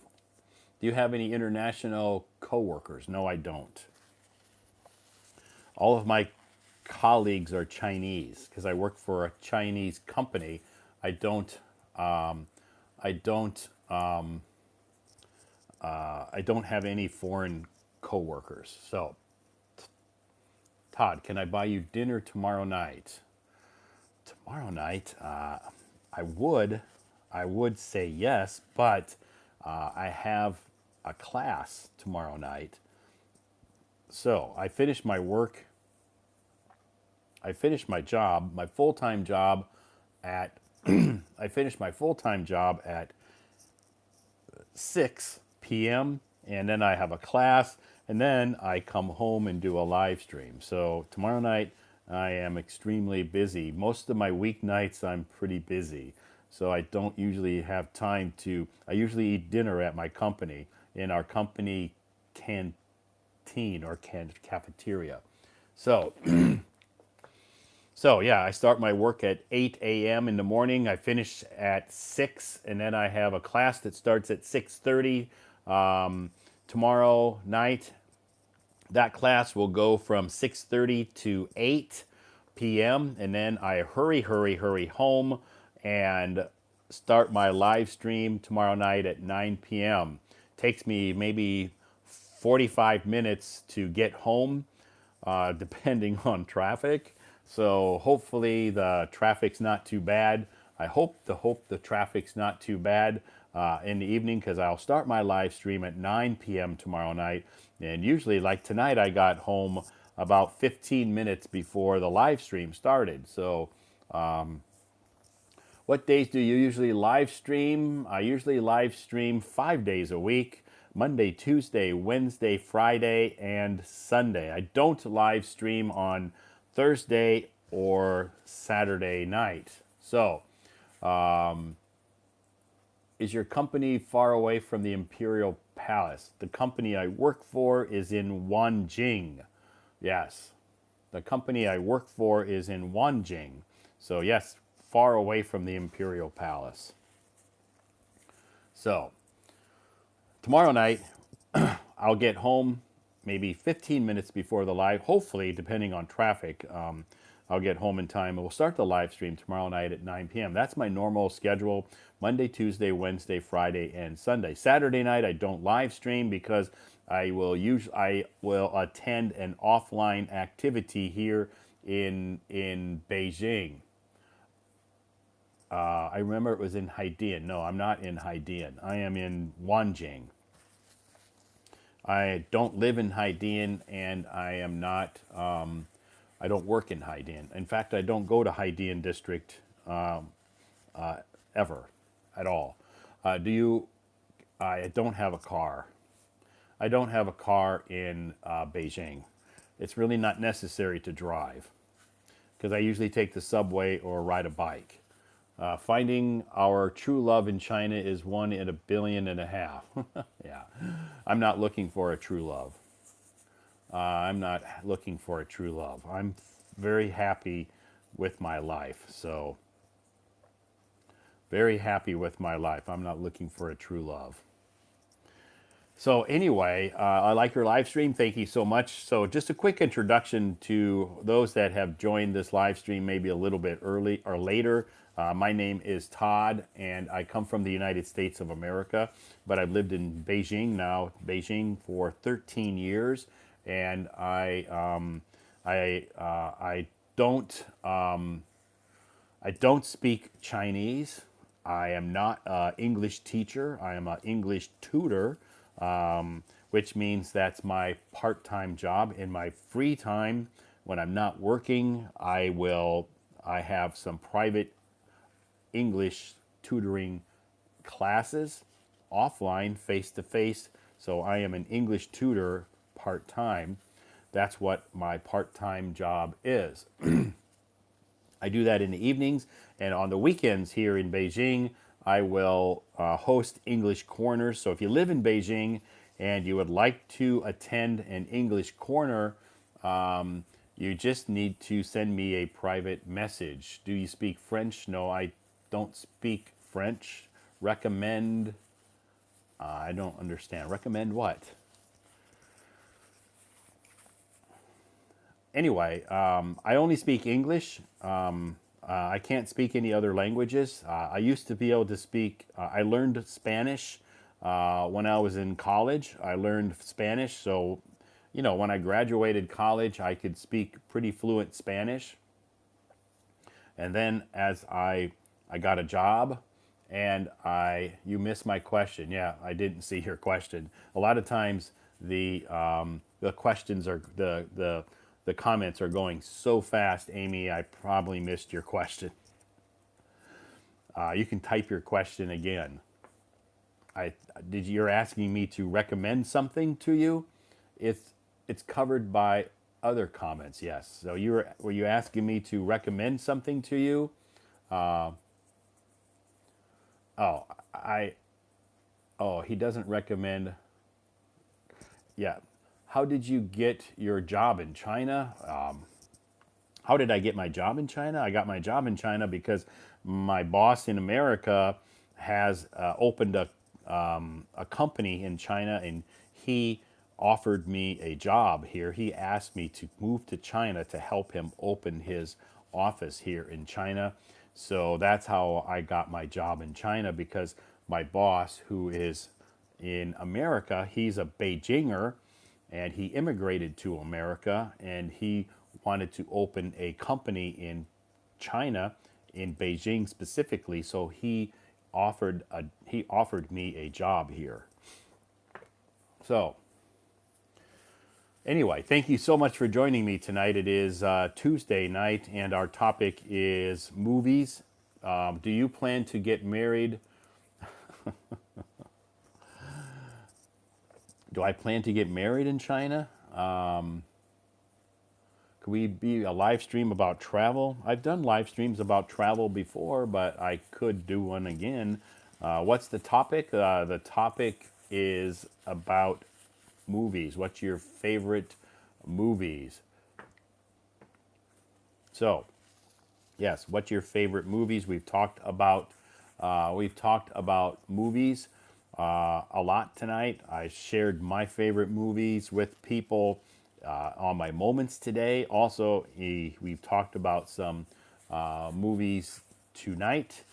you have any international coworkers? No, I don't. All of my colleagues are Chinese because I work for a Chinese company. I don't. I don't. I don't have any foreign coworkers. So, Todd, can I buy you dinner tomorrow night? Tomorrow night, I would say yes, but I have a class tomorrow night. So I finished my work. I finished my job, my full-time job at. I finished my full-time job at 6 p.m. and then I have a class, and then I come home and do a live stream. So tomorrow night I am extremely busy. Most of my weeknights I'm pretty busy. So I don't usually have time to, I usually eat dinner at my company, in our company canteen or cafeteria. So, so yeah, I start my work at 8 a.m. in the morning. I finish at 6, and then I have a class that starts at 6:30 tomorrow night. That class will go from 6:30 to 8 p.m. and then I hurry home and start my live stream tomorrow night at 9 p.m. Takes me maybe 45 minutes to get home, depending on traffic. So hopefully the traffic's not too bad. I hope the traffic's not too bad in the evening, because I'll start my live stream at 9 p.m. tomorrow night. And usually, like tonight, I got home about 15 minutes before the live stream started. So what days do you usually live stream? I usually live stream 5 days a week: Monday, Tuesday, Wednesday, Friday, and Sunday. I don't live stream on Thursday or Saturday night. So, is your company far away from the Imperial Palace? The company I work for is in Wanjing. Yes, the company I work for is in Wanjing. So, yes, far away from the Imperial Palace. So, tomorrow night, I'll get home maybe 15 minutes before the live, hopefully, depending on traffic. I'll get home in time. We'll start the live stream tomorrow night at 9 p.m. That's my normal schedule: Monday, Tuesday, Wednesday, Friday, and Sunday. Saturday night, I don't live stream because I will attend an offline activity here in Beijing. I remember it was in Haidian. No, I'm not in Haidian. I am in Wanjing. I don't live in Haidian, and I am not. I don't work in Haidian. In fact, I don't go to Haidian district ever, at all. Do you? I don't have a car. I don't have a car in Beijing. It's really not necessary to drive, because I usually take the subway or ride a bike. Finding our true love in China is 1 in 1.5 billion. Yeah, I'm not looking for a true love. I'm not looking for a true love. I'm very happy with my life. So, very happy with my life. I'm not looking for a true love. So anyway, I like your live stream. Thank you so much. So just a quick introduction to those that have joined this live stream maybe a little bit early or later. My name is Todd, and I come from the United States of America, but I've lived in Beijing for 13 years, and I don't I don't speak Chinese. I am not an English teacher. I am an English tutor, which means that's my part-time job. In my free time, when I'm not working, I have some private English tutoring classes offline, face to face. So I am an English tutor part-time. That's what my part-time job is. I do that in the evenings, and on the weekends here in Beijing, I will host English corners. So if you live in Beijing and you would like to attend an English corner, you just need to send me a private message. Do you speak French? No, I don't speak French. Recommend? I don't understand. Recommend what? Anyway, I only speak English. I can't speak any other languages. I used to be able to speak, I learned Spanish when I was in college. I learned Spanish. So, when I graduated college, I could speak pretty fluent Spanish. And then as I got a job, and you missed my question. Yeah, I didn't see your question. A lot of times the questions are the comments are going so fast, Amy, I probably missed your question. You can type your question again. You're asking me to recommend something to you? It's covered by other comments, yes. So were you asking me to recommend something to you? Oh, I oh, he doesn't recommend. Yeah. How did you get your job in China? How did I get my job in China? I got my job in China because my boss in America has opened a company in China, and he offered me a job here. He asked me to move to China to help him open his office here in China. So that's how I got my job in China, because my boss, who is in America, he's a Beijinger, and he immigrated to America, and he wanted to open a company in China, in Beijing specifically. So he offered me a job here. So anyway, thank you so much for joining me tonight. It is Tuesday night, and our topic is movies. Do you plan to get married? Do I plan to get married in China? Could we be a live stream about travel? I've done live streams about travel before, but I could do one again. What's the topic? The topic is about movies. What's your favorite movies? So, yes, what's your favorite movies? We've talked about movies a lot tonight. I shared my favorite movies with people on my moments today. Also, we've talked about some movies tonight.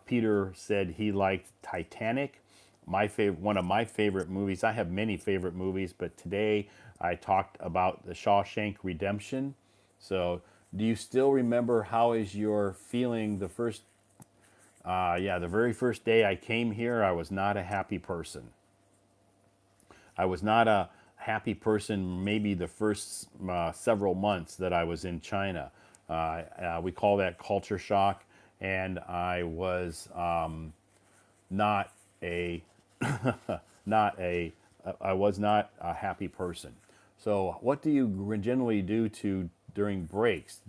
Peter said he liked Titanic. One of my favorite movies. I have many favorite movies, but today I talked about The Shawshank Redemption. So, do you still remember how is your feeling the very first day I came here? I was not a happy person. I was not a happy person maybe the first several months that I was in China. We call that culture shock, and I was not a not a I was not a happy person. So, what do you generally do to during breaks?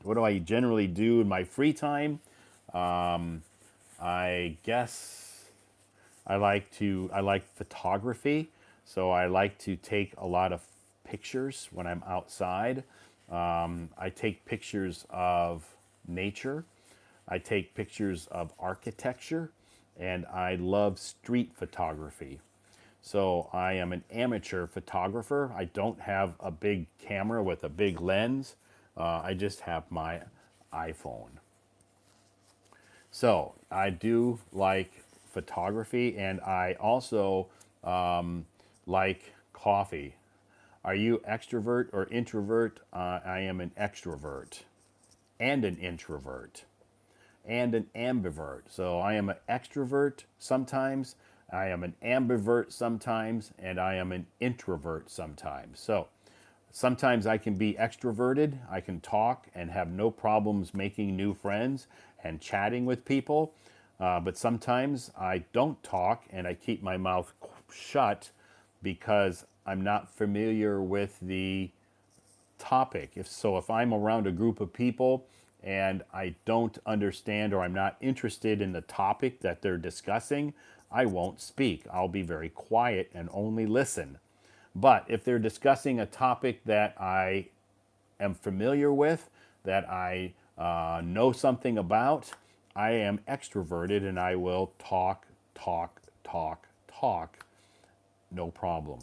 What do I generally do in my free time? I guess I like photography, so I like to take a lot of pictures when I'm outside. I take pictures of nature. I take pictures of architecture, and I love street photography. So I am an amateur photographer. I don't have a big camera with a big lens. I just have my iPhone. So I do like photography, and I also like coffee. Are you extrovert or introvert? I am an extrovert and an introvert and an ambivert. So I am an extrovert sometimes, I am an ambivert sometimes, and I am an introvert sometimes. So sometimes I can be extroverted, I can talk and have no problems making new friends and chatting with people. But sometimes I don't talk and I keep my mouth shut because I'm not familiar with the topic. If I'm around a group of people and I don't understand or I'm not interested in the topic that they're discussing, I won't speak. I'll be very quiet and only listen. But if they're discussing a topic that I am familiar with, that I know something about, I am extroverted and I will talk, talk, talk, talk, no problem.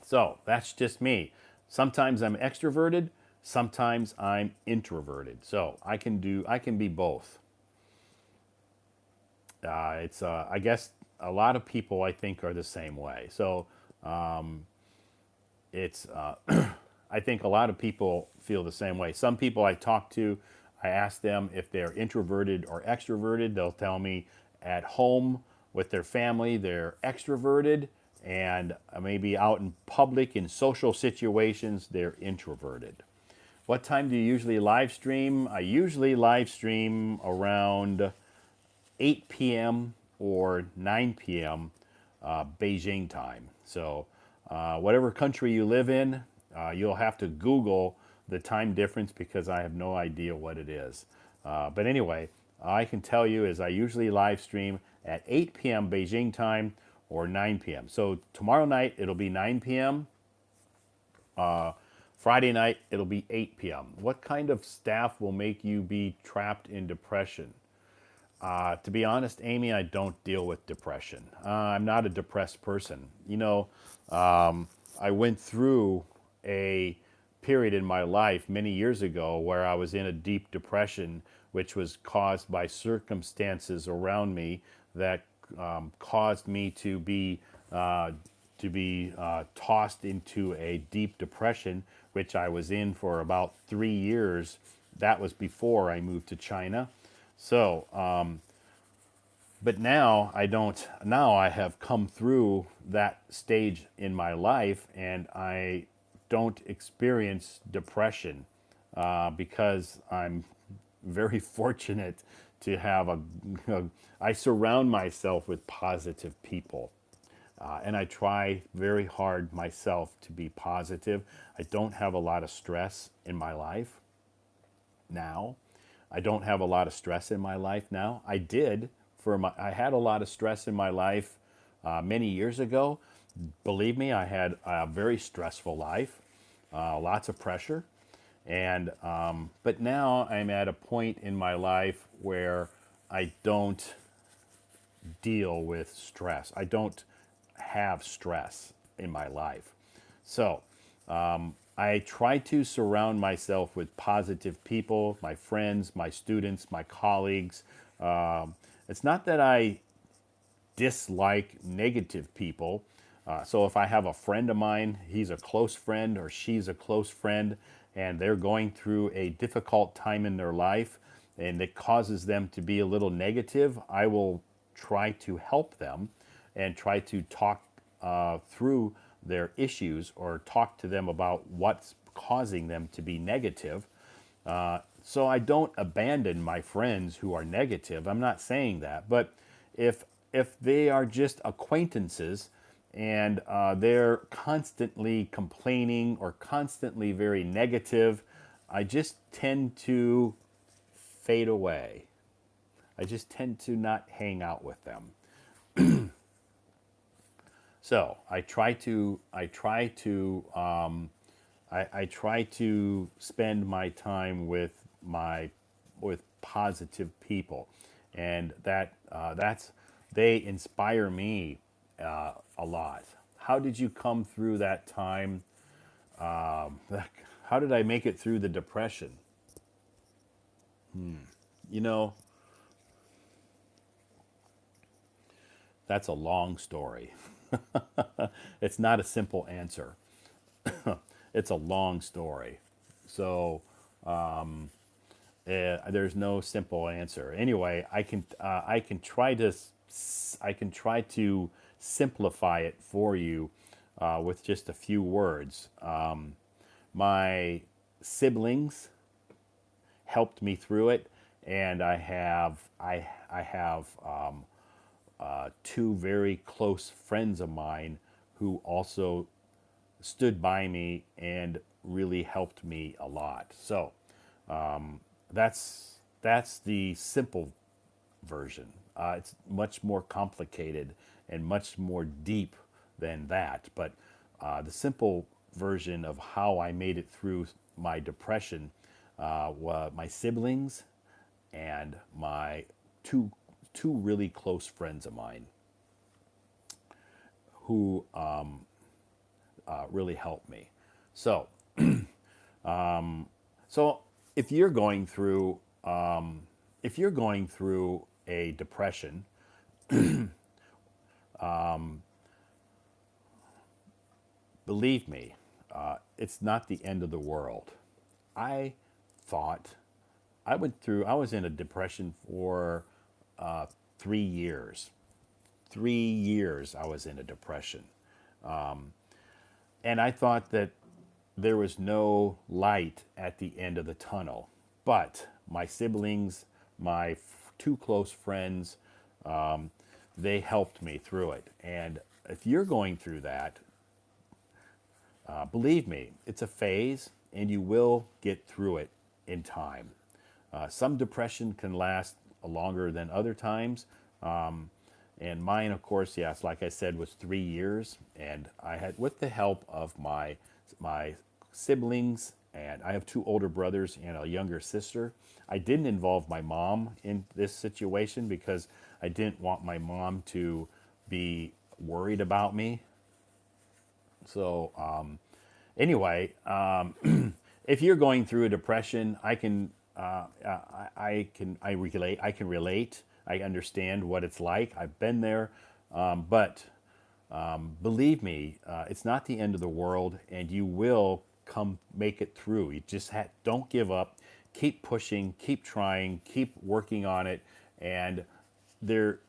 So that's just me. Sometimes I'm extroverted, sometimes I'm introverted. So I can be both. It's I guess a lot of people I think are the same way. So it's I think a lot of people feel the same way. Some people I talk to, I ask them if they're introverted or extroverted. They'll tell me at home with their family they're extroverted, and maybe out in public in social situations they're introverted. What time do you usually live stream? I usually live stream around 8 p.m. or 9 p.m. Beijing time. So, whatever country you live in, you'll have to Google the time difference because I have no idea what it is. But anyway, I can tell you is I usually live stream at 8 p.m. Beijing time or 9 p.m. So tomorrow night it'll be 9 p.m. Friday night it'll be 8 p.m. What kind of staff will make you be trapped in depression? To be honest, Amy, I don't deal with depression. I'm not a depressed person. I went through a period in my life many years ago where I was in a deep depression, which was caused by circumstances around me that caused me to be to be tossed into a deep depression, which I was in for about 3 years. That was before I moved to China. So, but now I don't, now I have come through that stage in my life and I don't experience depression because I'm very fortunate to have I surround myself with positive people. And I try very hard myself to be positive. I don't have a lot of stress in my life now. I don't have a lot of stress in my life now. I had a lot of stress in my life many years ago. Believe me, I had a very stressful life, lots of pressure. But now I'm at a point in my life where I don't deal with stress. I don't have stress in my life. So I try to surround myself with positive people, my friends, my students, my colleagues. It's not that I dislike negative people. So if I have a friend of mine, he's a close friend or she's a close friend, and they're going through a difficult time in their life and it causes them to be a little negative, I will try to help them and try to talk through their issues or talk to them about what's causing them to be negative. So I don't abandon my friends who are negative. I'm not saying that, but if they are just acquaintances and they're constantly complaining or constantly very negative, I just tend to fade away. I just tend to not hang out with them. So I try to spend my time with positive people, and that's they inspire me a lot. How did you come through that time? How did I make it through the depression? You know, that's a long story. It's not a simple answer. It's a long story. So there's no simple answer. Anyway, I can try to simplify it for you with just a few words. My siblings helped me through it, and I have two very close friends of mine who also stood by me and really helped me a lot. So that's the simple version. It's much more complicated and much more deep than that. But the simple version of how I made it through my depression were my siblings and my two really close friends of mine who really helped me. So so if you're going through a depression, believe me, it's not the end of the world. I thought I was in a depression for 3 years. 3 years I was in a depression. And I thought that there was no light at the end of the tunnel. But my siblings, my two close friends, they helped me through it. And if you're going through that, believe me, it's a phase and you will get through it in time. Some depression can last longer than other times. And mine, of course, yes, like I said, was 3 years. And I had, with the help of my siblings, and I have two older brothers and a younger sister. I didn't involve my mom in this situation because I didn't want my mom to be worried about me. So anyway, if you're going through a depression, I relate. I can relate. I understand what it's like. I've been there, but believe me, it's not the end of the world, and you will come make it through. You just don't give up. Keep pushing, keep trying, keep working on it, and there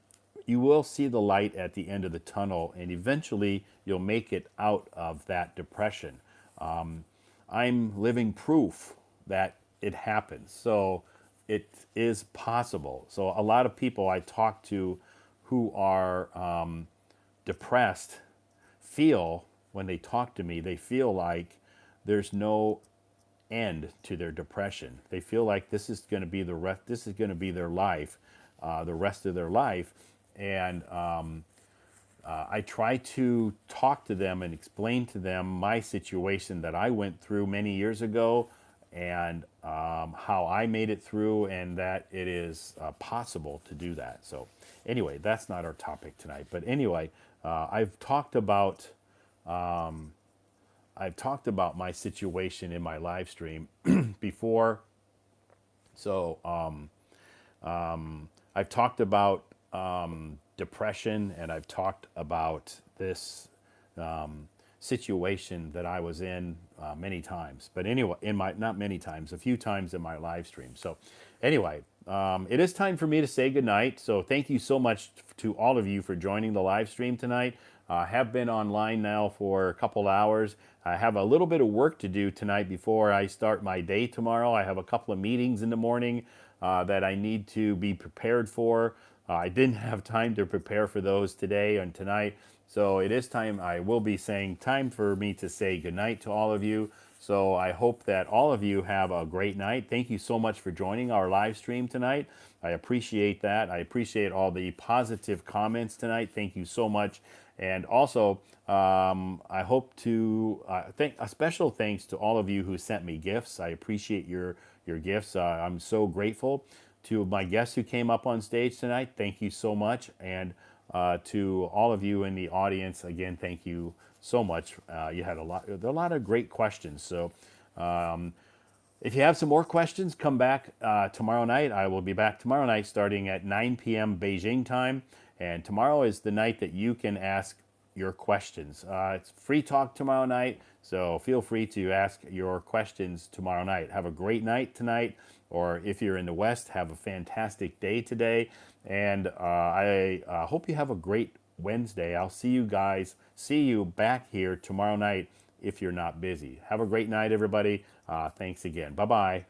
you will see the light at the end of the tunnel, and eventually you'll make it out of that depression. I'm living proof that it happens. So it is possible. So a lot of people I talk to who are depressed feel, when they talk to me, they feel like there's no end to their depression. They feel like this is going to be the rest. This is going to be their life, the rest of their life, and I try to talk to them and explain to them my situation that I went through many years ago, and how I made it through, and that it is possible to do that. So, anyway, that's not our topic tonight. But anyway, I've talked about my situation in my live stream before. So I've talked about depression, and I've talked about this situation that I was in many times. But anyway, not many times, a few times in my live stream. So anyway, it is time for me to say goodnight. So thank you so much to all of you for joining the live stream tonight. I have been online now for a couple hours. I have a little bit of work to do tonight before I start my day tomorrow. I have a couple of meetings in the morning that I need to be prepared for. I didn't have time to prepare for those today and tonight. So it is time. I will be saying time for me to say goodnight to all of you. So I hope that all of you have a great night. Thank you so much for joining our live stream tonight. I appreciate that. I appreciate all the positive comments tonight. Thank you so much. And also, I hope to thank a special thanks to all of you who sent me gifts. I appreciate your gifts. I'm so grateful to my guests who came up on stage tonight. Thank you so much. And to all of you in the audience, again, thank you so much. You had a lot of great questions. So if you have some more questions, come back tomorrow night. I will be back tomorrow night starting at 9 p.m. Beijing time. And tomorrow is the night that you can ask your questions. It's free talk tomorrow night, so feel free to ask your questions tomorrow night. Have a great night tonight, or if you're in the West, have a fantastic day today. And I hope you have a great Wednesday. I'll see you back here tomorrow night if you're not busy. Have a great night, everybody. Thanks again. Bye bye.